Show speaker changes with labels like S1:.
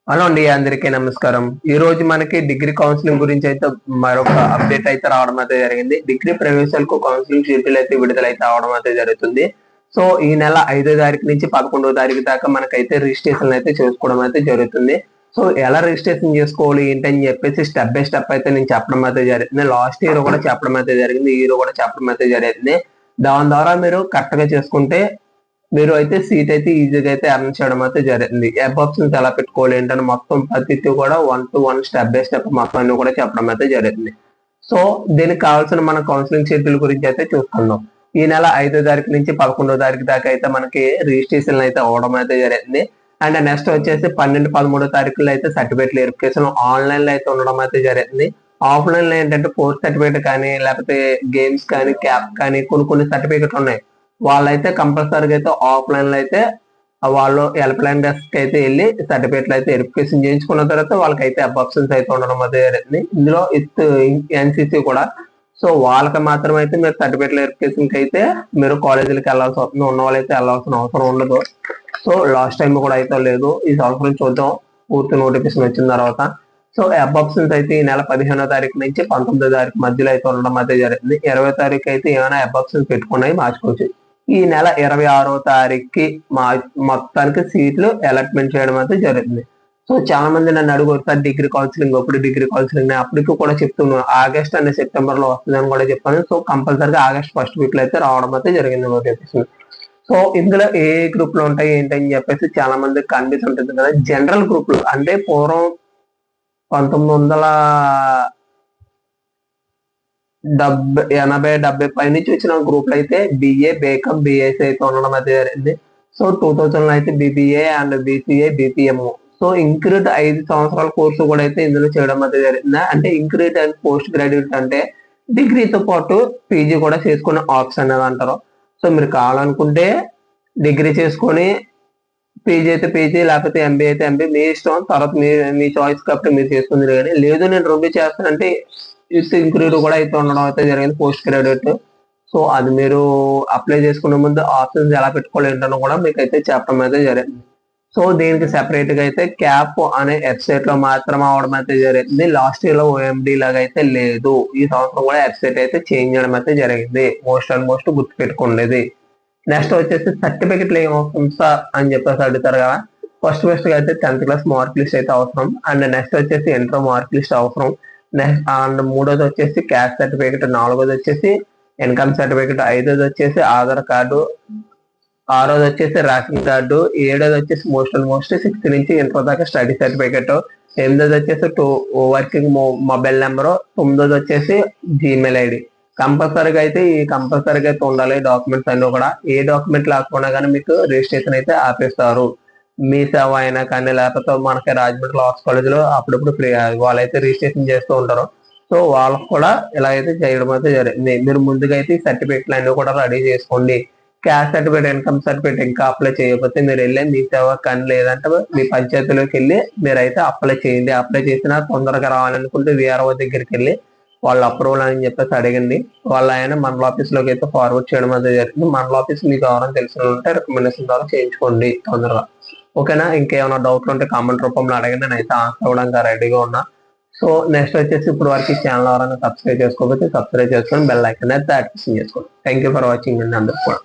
S1: Hello అండి, అందరికీ నమస్కారం. ఈ రోజు మనకి డిగ్రీ కౌన్సిలింగ్ గురించి అయితే మరొక అప్డేట్ అయితే రావడం అయితే జరిగింది. డిగ్రీ ప్రవేశాలకు కౌన్సిలింగ్ షెడ్యూల్ అయితే విడుదలైతే అవడం అయితే జరుగుతుంది. సో ఈ నెల 5వ తారీఖు నుంచి 11వ తారీఖు దాకా మనకైతే రిజిస్ట్రేషన్ అయితే చేసుకోవడం అయితే జరుగుతుంది. సో ఎలా రిజిస్ట్రేషన్ చేసుకోవాలి ఏంటని చెప్పేసి స్టెప్ బై స్టెప్ అయితే నేను చెప్పడం అయితే జరిగింది. లాస్ట్ ఇయర్ కూడా చెప్పడం అయితే జరిగింది, ఈ ఇయర్ కూడా చెప్పడం అయితే జరిగింది. దాని ద్వారా మీరు కరెక్ట్ గా చేసుకుంటే మీరు అయితే సీట్ అయితే ఈజీగా అయితే ఎర్న్ చేయడం అయితే జరిగింది. వెబ్ ఆప్షన్స్ ఎలా పెట్టుకోవాలి ఏంటని మొత్తం ప్రతిదీ కూడా 1 to 1 స్టెప్ బై స్టెప్ మొత్తం అన్ని కూడా చెప్పడం అయితే జరిగింది. సో దీనికి కావాల్సిన మన కౌన్సిలింగ్ షెడ్యూల్ గురించి అయితే చూసుకుందాం. ఈ నెల 5వ తారీఖు నుంచి 11వ తారీఖు దాకా అయితే మనకి రిజిస్ట్రేషన్ అయితే అవ్వడం అయితే జరిగింది. అండ్ నెక్స్ట్ వచ్చేసి 12, 13వ తారీఖులో అయితే సర్టిఫికేట్ వెరిఫికేషన్ ఆన్లైన్ లో అయితే ఉండడం అయితే జరిగింది. ఆఫ్లైన్ లో ఏంటంటే కోర్స్ సర్టిఫికేట్ కానీ లేకపోతే గేమ్స్ కానీ క్యాప్ కానీ కొన్ని సర్టిఫికేట్ ఉన్నాయి. వాళ్ళైతే కంపల్సరీగా అయితే ఆఫ్లైన్ లో అయితే వాళ్ళు హెల్ప్ లైన్ డెస్క్ అయితే వెళ్ళి సర్టిఫికేట్లు అయితే వెరిఫికేషన్ చేయించుకున్న తర్వాత వాళ్ళకైతే అబ్జెక్షన్స్ అయితే ఉండడం అయితే జరిగింది. ఇందులో ఎన్సిసి కూడా. సో వాళ్ళకి మాత్రం అయితే మీరు సర్టిఫికేట్ వెరిఫికేషన్ కి అయితే మీరు కాలేజీలకు వెళ్ళాల్సి వస్తుంది. ఉన్న వాళ్ళైతే వెళ్ళాల్సిన అవసరం ఉండదు. సో లాస్ట్ టైం కూడా అయితే లేదు, ఈ సంవత్సరం చూద్దాం పూర్తి నోటిఫికేషన్ వచ్చిన తర్వాత. సో అబ్జెక్షన్స్ అయితే ఈ నెల 15వ తారీఖు నుంచి 19వ తారీఖు మధ్యలో అయితే ఉండడం అయితే జరిగింది. 20వ తారీఖు అయితే ఏమైనా అబ్జెక్షన్స్ పెట్టుకున్నాయి మార్చుకోవచ్చు. ఈ నెల 26వ తారీఖుకి మొత్తానికి సీట్లు అలాట్మెంట్ చేయడం అయితే జరుగుతుంది. సో చాలా మంది నన్ను అడుగుతారు డిగ్రీ కౌన్సిలింగ్ అప్పటికి కూడా చెప్తున్నాను ఆగస్ట్ అండ్ సెప్టెంబర్ లో వస్తుందని కూడా చెప్పాను. సో కంపల్సరీగా ఆగస్ట్ ఫస్ట్ వీక్ లో అయితే రావడం అయితే జరిగింది నోటిఫికేషన్. సో ఇందులో ఏ గ్రూప్ లో ఉంటాయి ఏంటని చెప్పేసి చాలా మంది కన్ఫ్యూజ్ ఉంటుంది కదా. జనరల్ గ్రూపులు అంటే పూర్వం 1980 పై నుంచి వచ్చిన గ్రూప్ అయితే బిఏ బేకమ్ బిఎస్సి అయితే ఉండడం అయితే జరిగింది. సో 2000 అయితే BBA and BCA BPM. So ఇంక్రీడ్ 5 సంవత్సరాల కోర్సు కూడా అయితే ఇందులో చేయడం అయితే జరిగింది. అంటే ఇంక్రీడ్ అండ్ పోస్ట్ గ్రాడ్యుయేట్ అంటే డిగ్రీతో పాటు పీజీ కూడా చేసుకునే ఆప్షన్ అనేది అంటారు. సో మీరు కావాలనుకుంటే డిగ్రీ చేసుకొని పీజీ అయితే పీజీ లేకపోతే ఎంబీఏ అయితే ఎంబీఏ మీ ఇష్టం. తర్వాత మీ చాయిస్ కాబట్టి మీరు చేసుకుంది. కానీ లేదు నేను రెండు చేస్తానంటే విత్ ఇంక్రీడ్ కూడా అయితే ఉండడం అయితే జరిగింది పోస్ట్ గ్రాడ్యుయేట్. సో అది మీరు అప్లై చేసుకునే ముందు ఆప్షన్స్ ఎలా పెట్టుకోవాలి ఏంటని కూడా మీకు అయితే చెప్పడం అయితే జరిగింది. సో దీనికి సెపరేట్ గా అయితే క్యాప్ అనే వెబ్సైట్ లో మాత్రం అవడం అయితే జరిగింది. లాస్ట్ ఇయర్ లో ఓఎండి లాగా అయితే లేదు. ఈ సంవత్సరం కూడా వెబ్సైట్ అయితే చేంజ్ చేయడం అయితే జరిగింది. మోస్ట్ అండ్ మోస్ట్ గుర్తు పెట్టుకోండి. నెక్స్ట్ వచ్చేసి సర్టిఫికెట్లు ఏం అవసరం సార్ అని చెప్పేసి అడుగుతారు కదా. ఫస్ట్ గా అయితే 10th క్లాస్ మార్క్ లిస్ట్ అయితే అవసరం. అండ్ నెక్స్ట్ వచ్చేసి ఇంటర్ మార్క్ లిస్ట్ అవసరం. నెక్స్ట్ అండ్ మూడోది వచ్చేసి క్యాస్ట్ సర్టిఫికేట్. నాలుగోది వచ్చేసి ఇన్కమ్ సర్టిఫికేట్. ఐదోది వచ్చేసి ఆధార్ కార్డు. ఆరోది వచ్చేసి రేషన్ కార్డు. ఏడోది వచ్చేసి మోస్ట్ 6th నుంచి ఇంటర్ దాకా స్టడీ సర్టిఫికేట్. ఎనిమిదోది వచ్చేసి వర్కింగ్ మొబైల్ నెంబరు. తొమ్మిదోది వచ్చేసి జీమెయిల్ ఐడి. కంపల్సరీగా అయితే ఉండాలి డాక్యుమెంట్స్ అన్ని కూడా. ఏ డాక్యుమెంట్ లేకపోయినా కానీ మీకు రిజిస్ట్రేషన్ అయితే ఆపేస్తారు. మీ సేవ అయినా కానీ లేకపోతే మనకి రాజమండ్రి ఆర్ట్స్ కాలేజ్ లో అప్పుడప్పుడు ఫ్రీ వాళ్ళైతే రిజిస్ట్రేషన్ చేస్తూ ఉంటారు. సో వాళ్ళకు కూడా ఇలా అయితే చేయడం అయితే జరిగింది. మీరు ముందుగా అయితే ఈ సర్టిఫికేట్లు అన్ని కూడా రెడీ చేసుకోండి. క్యాస్ట్ సర్టిఫికేట్ ఇన్కమ్ సర్టిఫికేట్ ఇంకా అప్లై చేయకపోతే మీరు వెళ్ళి మీ సేవ కానీ లేదంటే మీ పంచాయతీలోకి వెళ్ళి మీరు అయితే అప్లై చేయండి. అప్లై చేసినా తొందరగా రావాలనుకుంటే విఆర్ఓ దగ్గరికి వెళ్ళి వాళ్ళ అప్రూవల్ అని చెప్పేసి అడగండి. వాళ్ళ ఆయన మండల ఆఫీస్ లోకి అయితే ఫార్వర్డ్ చేయడం అయితే జరిగింది. మండల ఆఫీస్ మీకు ఎవరైనా తెలిసిన ఉంటే రికమెండేషన్ ద్వారా చేయించుకోండి తొందరగా. ఓకేనా? ఇంకేమైనా డౌట్లు ఉంటే కామెంట్ రూపంలో అడగండి, నేను అయితే ఆన్సర్ అవ్వడానికి రెడీగా ఉన్నా. సో నెక్స్ట్ వచ్చేసి ఇప్పుడు వరకు ఈ ఛానల్ ఎవరైనా సబ్స్క్రైబ్ చేసుకోకపోతే సబ్స్క్రైబ్ చేసుకొని బెల్ ఐకాన్ అయితే యాక్టివేషన్ చేసుకోండి. థ్యాంక్ యూ ఫర్ వాచింగ్ అండి అందరూ కూడా.